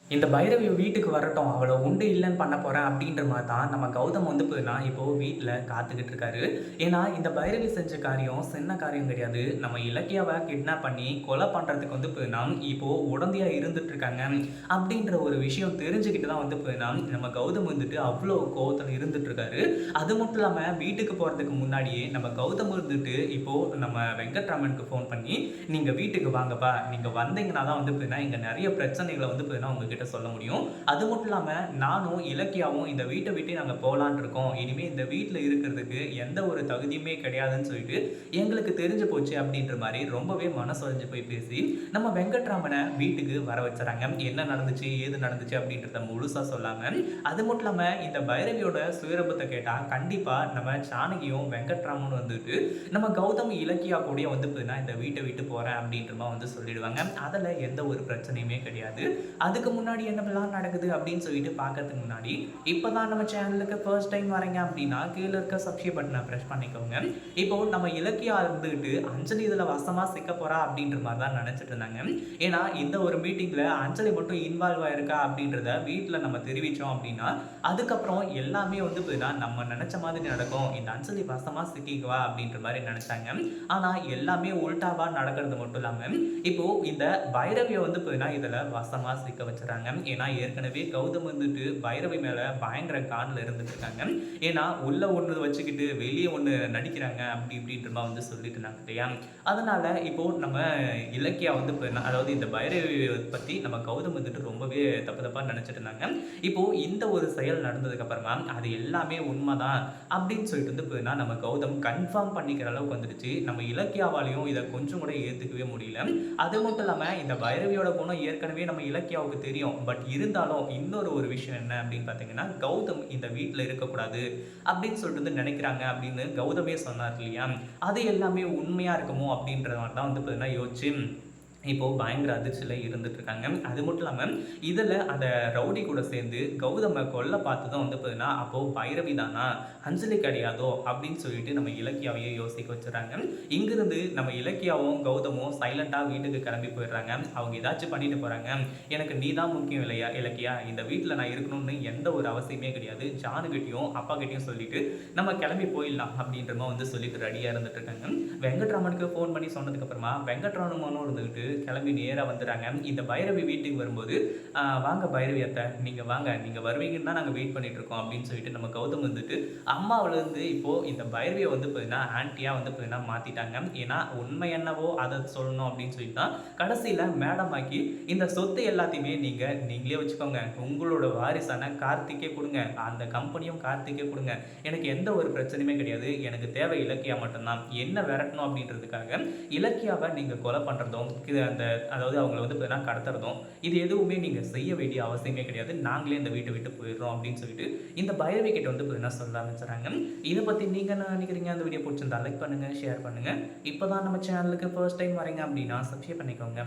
இந்த பைரவி வீட்டுக்கு வரட்டும். அவள உண்டு இல்லன்னு பண்ண போறேன் அப்படின்ற மாரி தான் நம்ம கௌதம் வந்து பார்த்தீங்கன்னா, இப்போ வீட்ல காத்துக்கிட்டு இருக்காரு. ஏன்னா, இந்த பைரவி செஞ்ச காரியம் சின்ன காரியம் கிடையாது. நம்ம இலக்கியாவ கிட்னாப் பண்ணி கொலை பண்றதுக்கு வந்து பார்த்தீங்கன்னா, இப்போ உடந்தையா இருந்துட்டு இருக்காங்க. அப்படின்ற ஒரு விஷயம் தெரிஞ்சுக்கிட்டு தான் வந்து பார்த்தீங்கன்னா, நம்ம கௌதம் வந்துட்டு அவ்ளோ கோவத்துல இருந்துட்டு இருக்காரு. அது மட்டும் இல்லாம வீட்டுக்கு போறதுக்கு முன்னாடியே நம்ம கௌதம் இருந்துட்டு இப்போ நம்ம வெங்கட்ராமனுக்கு ஃபோன் பண்ணி, "நீங்க வீட்டுக்கு வாங்கப்பா. நீங்க வந்தீங்கன்னா தான் வந்து பார்த்தீங்கன்னா, இங்க நெறைய பிரச்சனைகள வந்து பார்த்தீங்கன்னா உங்க கிட்ட சொல்ல முடியும். அது மட்டும் இல்லாம நானும், இலக்கியாவும் இந்த வீட்ட விட்டு நாங்க போலான்னு இருக்கோம். இனிமே இந்த வீட்ல இருக்கிறதுக்கு எந்த ஒரு தகுதியுமே கிடையாதுன்னு சொல்லிட்டு எங்களுக்கு தெரிஞ்சு போச்சு அப்படின்ற மாரி ரொம்பவே மனசொடைஞ்சு போய் பேசி, நம்ம வெங்கட்ராமன வீட்டுக்கு வர வச்சுறாங்க. என்ன நடந்துச்சு, ஏது நடந்துச்சு அப்படின்றத முழுசா சொல்லாம, அது மட்டும் இல்லாம இந்த பைரவியோட சுயரூபத்த கேட்டா கண்டிப்பா நம்ம ஜானகியும், வெங்கட்ராமனும் வந்துட்டு நம்ம கௌதம், இலக்கியா கூடயே வந்து பார்த்தீங்கன்னா இந்த வீட்ட விட்டு போறேன் அப்படின்ற மாரி வந்து சொல்லிடுவாங்க. அதுல எந்த ஒரு பிரச்சனையுமே கிடையாது. அதுக்கு முன்னாடி என்னவெல்லாம் நடக்குது அப்படின்னு சொல்லிட்டு பார்க்கறதுக்கு முன்னாடி, இப்பதான் நம்ம சேனலுக்கு ஃபர்ஸ்ட் டைம் வரீங்க அப்படின்னா, கீழ இருக்க சப்ஸ்கிரைப் பட்டன பிரஸ் பண்ணிக்கோங்க. இப்போ நம்ம இலக்கியா இருந்துகிட்டு, அஞ்சலி இதுல வசமா சிக்க போறா அப்படின்ற மாரி தான் நெனச்சுட்டு இருந்தாங்க. ஏன்னா, இந்த ஒரு மீட்டிங்ல அஞ்சலி மட்டும் இன்வால்வ் ஆயிருக்கா அப்படின்றத வீட்ல நம்ம தெரிவிச்சோம் அப்படின்னா, அதுக்கப்புறம் எல்லாமே வந்து பார்த்தீங்கன்னா, நம்ம நெனச்ச மாதிரி நடக்கும். இந்த அஞ்சலி வசமா சிக்கிக்குவா அப்படின்ற மாரி நெனச்சாங்க. ஆனா, எல்லாமே உல்டாவா நடக்கிறது மட்டும் இல்லாம, இப்போ இந்த பைரவிய வந்து பார்த்தீங்கன்னா, இதுல வசமா சிக்க வச்சுறாங்க. ஏன்னா, ஏற்கனவே கௌதம் வந்துட்டு பைரவி மேல பயங்கர கான்ல இருந்துட்டு இருக்காங்க. ஏன்னா, உள்ள ஒண்ணு வச்சுக்கிட்டு வெளிய ஒண்ணு நடிக்கிறாங்க அப்படி இப்படின்ற மாரி வந்து சொல்லிட்டு இருந்தாங்க இல்லையா? அதனால இப்போ நம்ம இலக்கியா வந்து அதாவது இந்த பைரவிய பத்தி நம்ம கௌதம் வந்துட்டு ரொம்பவே தப்பு தப்பா நெனச்சுட்டு இருந்தாங்க. இப்போ இந்த ஒரு செயல் நடந்ததுக்கு அப்புறமா, அது எல்லாமே உண்மதான் அப்படின்னு சொல்லிட்டு வந்து பார்த்தீங்கன்னா, நம்ம கௌதம் கன்ஃபார்ம் பண்ணிக்கிற அளவுக்கு வந்துடுச்சு. நம்ம இலக்கியாவாலயும் இத கொஞ்சம் கூட ஏத்துக்கவே முடியல. அது மட்டும் இல்லாம இந்த பைரவியோட குணம் ஏற்கனவே நம்ம இலக்கியாவுக்கு தெரியும். பட் இருந்தாலும் இன்னொரு ஒரு விஷயம் என்ன அப்படின்னு பார்த்தீங்கன்னா, கௌதம் இந்த வீட்ல இருக்கக்கூடாது அப்படின்னு சொல்லிட்டு வந்து நினைக்கிறாங்க அப்படின்னு கௌதமே சொன்னார் இல்லையா? அது எல்லாமே உண்மையா இருக்குமோ அப்படின்ற மாரி தான் வந்து பார்த்தீங்கன்னா யோசிச்சு இப்போ பயங்கர அதிர்ச்சியில இருந்துட்டு இருக்காங்க. அது மட்டும் இல்லாம, இதுல அந்த ரவுடி கூட சேர்ந்து கௌதம கொல்ல பார்த்ததும் வந்து பார்த்தீங்கன்னா, அப்போ பைரவி தானா? அஞ்சலி கிடையாதோ? அப்படின்னு சொல்லிட்டு நம்ம இலக்கியாவையே யோசிக்க வச்சுறாங்க. இங்கிருந்து நம்ம இலக்கியாவும், கௌதமும் சைலன்ட்டா வீட்டுக்கு கிளம்பி போயிடுறாங்க. அவங்க ஏதாச்சும் பண்ணிட்டு போறாங்க. எனக்கு நீ தான் முக்கியம் இல்லையா இலக்கியா? இந்த வீட்ல நான் இருக்கணும்னு எந்த ஒரு அவசியமே கிடையாது. ஜானுகிட்டயும், அப்பாகிட்டயும் சொல்லிட்டு நம்ம கிளம்பி போயிடலாம் அப்படின்ற மாரி வந்து சொல்லிட்டு ரெடியா இருந்துட்டு இருக்காங்க. வெங்கட்ராமனுக்கு ஃபோன் பண்ணி சொன்னதுக்கு அப்புறமா, வெங்கட்ராமனும் இருந்துகிட்டு கிளம்பி நேரா வந்துட்டாங்க. இந்த பைரவி வீட்டுக்கு வரும்போது, வாங்க பைரவி அத்த, நீங்க வாங்க. நீங்க வருவீங்கன்னு தான் நாங்க வெயிட் பண்ணிட்டு இருக்கோம்." அப்படின்னு சொல்லிட்டு நம்ம கௌதம் வந்துட்டு, அம்மாவிலருந்து இப்போ இந்த பைரவிய வந்து பார்த்தீங்கன்னா, ஆன்டியா வந்து பார்த்தீங்கன்னா மாத்திட்டாங்க. ஏன்னா, உண்மை என்னவோ அத சொல்லணும் அப்படின்னு சொல்லிட்டு தான், கடைசியில மேடம் ஆக்கி, இந்த சொத்து எல்லாத்தையுமே நீங்களே வச்சுக்கோங்க. உங்களோட வாரிசான கார்த்திக்கே குடுங்க. அந்த கம்பெனியும் கார்த்திக்கே குடுங்க. எனக்கு எந்த ஒரு பிரச்சனையுமே கிடையாது. எனக்கு தேவை இலக்கியா மட்டும் தான். என்ன விரட்டணும் அப்படின்றதுக்காக, இலக்கியாவ நீங்க கொலை பண்றதும், அந்த அதாவது அவங்கள வந்து பார்த்தீங்கன்னா கடத்துறதும், இது எதுவுமே நீங்க செய்ய வேண்டிய அவசியமே கிடையாது. நாங்களே இந்த வீட்ட விட்டு போயிடுறோம் அப்படின்னு சொல்லிட்டு, இந்த பைரவி கிட்ட வந்து பார்த்தீங்கன்னா சொல்ல ஆரம்பிச்சுறாங்க. இத பத்தி நீங்க என்ன நினைக்கிறீங்க? அந்த வீடியோ புடிச்சிருந்தா லைக் பண்ணுங்க, ஷேர் பண்ணுங்க. இப்பதான் நம்ம சேனலுக்கு ஃபர்ஸ்ட் டைம் வரீங்க அப்படின்னா சப்ஸ்கிரைப் பண்ணிக்கோங்க.